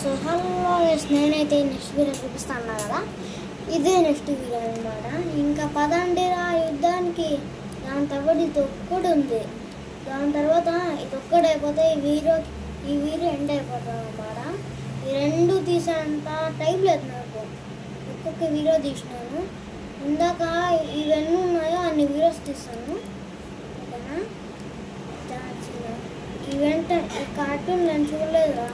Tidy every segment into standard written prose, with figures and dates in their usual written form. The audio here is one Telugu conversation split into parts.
సో హలో నేనైతే నెక్స్ట్ వీడియో చూపిస్తాను కదా, ఇదే నెక్స్ట్ వీడియో అనమాట. ఇంకా పదండి రా యుద్ధానికి. దాని తర్వాత ఇది ఒక్కటి ఉంది, దాని తర్వాత ఇది ఒక్కటి అయిపోతే ఈ వీడియో ఎండ్ అయిపోతుంది అనమాట. ఈ రెండు తీసేంత టైం లేదు నాకు, ఒక్కొక్క వీడియో తీసినాను. ఇందాక ఇవన్నీ ఉన్నాయో అన్ని వీడియోస్ తీస్తాను ఓకేనా. ఈవెంట్ కార్టూన్ నేను చూడలేదురా,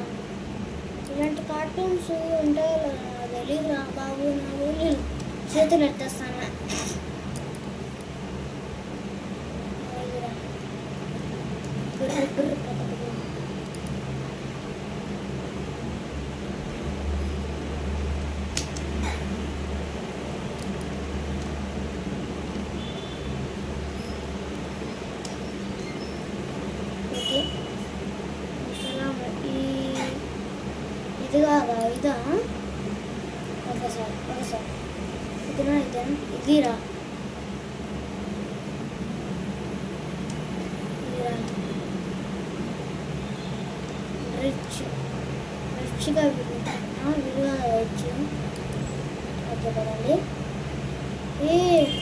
ఇలాంటి కార్టూన్స్ ఉంటాయో తెలీదురా బాబు. నాకు చేతులు ఎత్తేస్తాను. ఇది కాదా, ఇదా? ఒకసారి ఇదినా ఇదా? ఇదిరా రిచ్గా విలుగా రిచ్. ఓకే కదండి.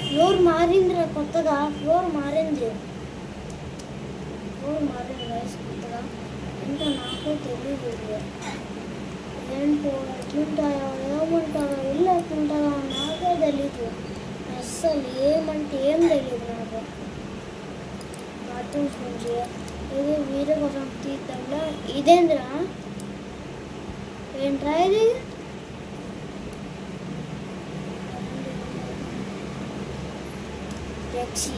ఫ్లోర్ మారిందిరా కొత్తగా, ఫ్లోర్ మారింది వయసు కొత్తగా. ఇంకా నాకు తెలియదు ఏంటో, ఎట్లుంటాయో ఏమంటారో ఇల్లు ఎట్లుంటారో నాకే తెలీదు అస్సలు. ఏమంటే ఏం తెలియదు నాకు కార్టూన్స్ నుంచి. ఇది వీడియో కోసం తీద్దాంలో. ఇదేంద్రా, ఏంట్రా ఇది? టెక్సీ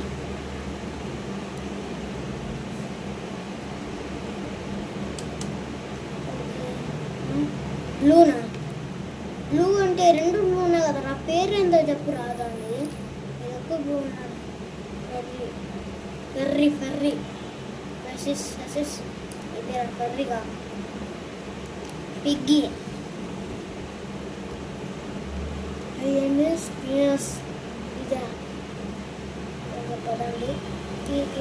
బ్లూనా? బ్లూ అంటే రెండు బ్లూ ఉన్నాయి కదా, నా పేరు ఏందో చెప్పు రాదండి. ఎక్కువ బ్లూ ఉన్నాను. ఫెర్రీ ఇది ఫెర్రీగా. పిగ్గి అయ్యండి. స్క్రీనర్స్ ఇదా పదండి.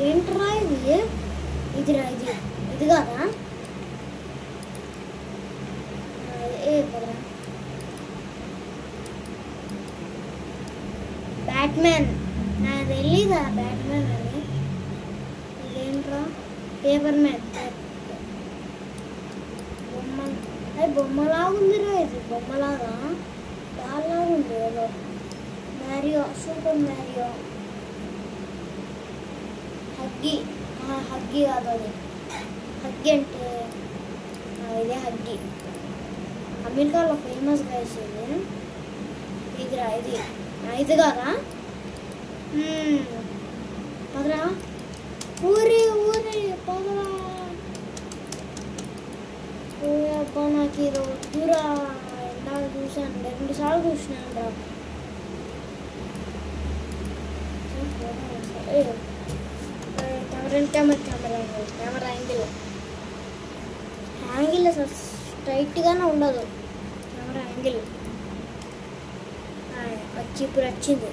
ఏంట్రా ఇది? ఇదిరా ఇది కాదా? బ్యాట్మ్యాన్, నాకు తెలీదా బ్యాట్మ్యాన్ అని. ఇదేంట్రా? Paper man. బొమ్మలాగుందిరా, ఇది బొమ్మలాగా చాలా ఉంది. ఏదో మ్యారియో, సూపర్ మ్యారియో. హగ్గి కాదు అది. హగ్గి అంటే ఇదే హగ్గి, అమెరికాలో ఫేమస్ గైస్ ఇది. ఇదిరా ఇది కాదా? పదరా ఊరి పదరా. అబ్బా నాకు ఇది వద్దురా. ఇందాక చూసాను, 2 సార్లు చూసినాను రా. కెమెరా యాంగిల్ అసలు స్ట్రైట్గానే ఉండదు. కెమెరా యాంగిల్ ఇప్పుడు వచ్చింది.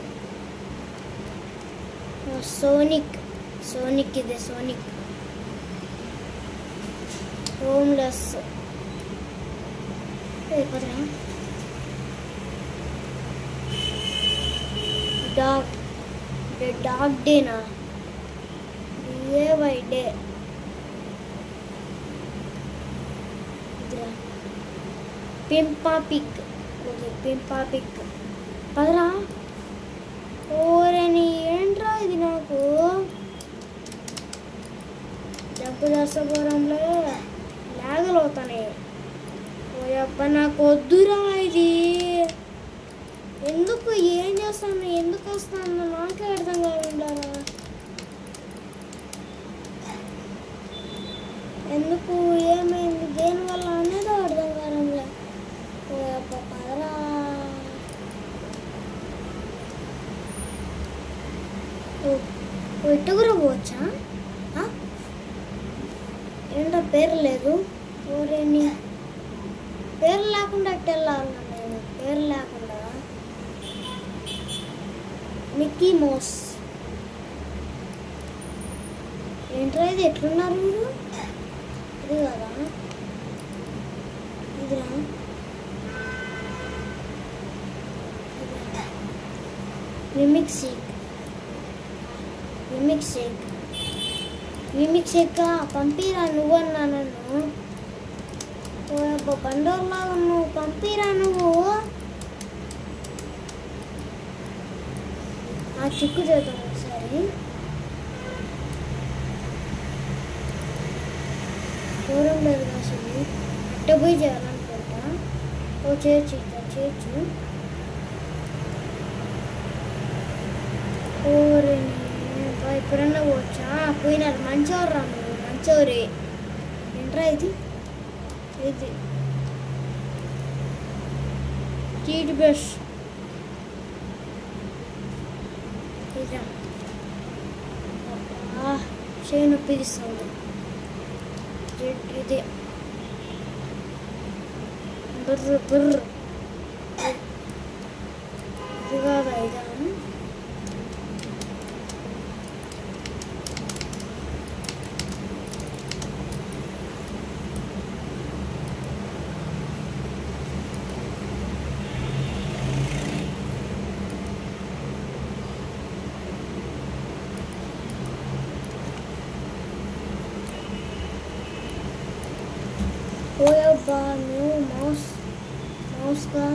సోనిక్ ఇది సోనిక్. హోమ్లెస్ డాగ్ డేనా? Day by day. పింపా పిక్ పదరా. ఓరేని ఏంట్రా ఇది? నాకు జబ్బుదర్శపురంలో లాగలు అవుతాయి. ఓయబ్బ నాకు వద్దురా ఇది. ఎందుకు ఏం చేస్తాను, ఎందుకు వస్తాను నాకే అర్థం కాకుండా. ఎందుకు, ఏమైంది, దేనివల్ల అనేది అర్థం కావడంలే. ఓయబ్బ పదరా. ఇట్టు కూడా పోవచ్చా? ఏంటో పేరు లేదు. ఓరేని పేరు లేకుండా అట్టు వెళ్ళాలన్నా నేను. పేరు లేకుండా మిక్కీ మౌస్. ఏంట్రా ఇది? ఎట్లున్నారు మీరు? ఇది కదా, ఇదిరా రిమిక్స్ ఎక్క పంపిరా నువ్వన్నా నన్ను. బండోర్లాగా నువ్వు పంపిరా నువ్వు. ఆ చిక్కు చేద్దాం ఒకసారి. దూరం లేదు అసలు అట్ట పోయి చేయాలనుకుంటా. ఓ చేయొచ్చు ఇక్కడ చేయొచ్చు. ఓరే ఎప్పుడన్నా పోవచ్చా? పోయినారు మంచివారు రా నువ్వు మంచివారే. ఏంట్రా ఇది టీట్ బ్రష్ ఇదా చేయి నొప్పి తీస్తుంది. ఇది బుర్ర ఇది కాదా ఇదా? ఓయబ్బా నువ్వు మౌస్గా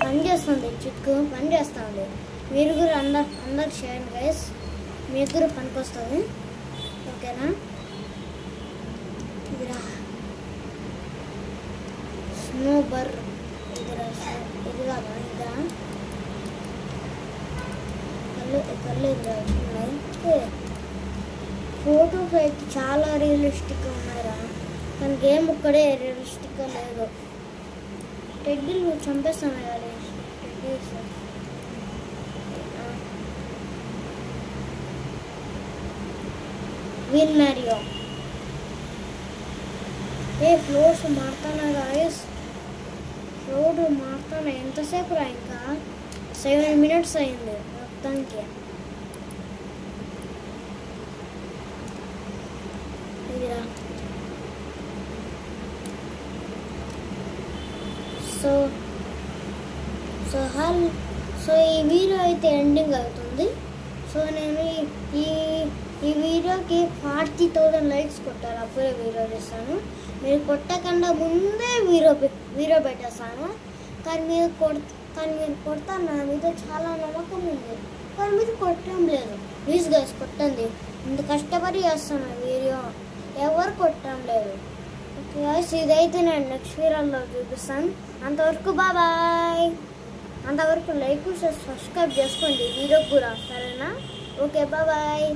పని చేస్తుంది. చిక్కు పని చేస్తుంది. మీరు కూడా అందరు చేయండి గైస్. మీకు కూడా పనికి వస్తుంది. ఓకేనా? ఇదిరా స్నోబర్ ఇది కాదా? ఇదా కళ్ళు ఫోటోస్ అయితే చాలా రియలిస్టిక్గా ఉన్నాయిరా. కానీ గేమ్ ఒక్కడే రియలిస్టిక్గా లేదు. టెడ్డీలు చంపేస్తాను కదా టెడ్డీస్. విన్ మ్యారియో ఫ్లోర్స్ మారుతానా గాయస్? ఫ్లోర్ మారుతానా? ఎంతసేపు రా? ఇంకా 7 minutes అయింది మొత్తానికి. సో ఈ వీడియో అయితే ఎండింగ్ అవుతుంది. సో నేను ఈ వీడియోకి 40,000 likes కొట్టారు. అప్పుడే వీడియో చేస్తాను. మీరు కొట్టకుండా ముందే వీడియో పెట్టేస్తాను. కానీ మీరు కొడతాను. నా మీద చాలా నమ్మకం ఉంది. కానీ మీరు కొట్టడం లేదు. ప్లీజ్ గైస్ కొట్టండి. ఇంత కష్టపడి చేస్తాను వీడియో, ఎవరు కొట్టడం లేదు. ఓకే గైస్, ఇదైతే నేను నెక్స్ట్ వీడియోలో చూపిస్తాను. అంతవరకు బాయ్. అంతవరకు లైక్ సబ్స్క్రైబ్ చేసుకోండి వీడియోకి కూడా, సరేనా? Okay bye.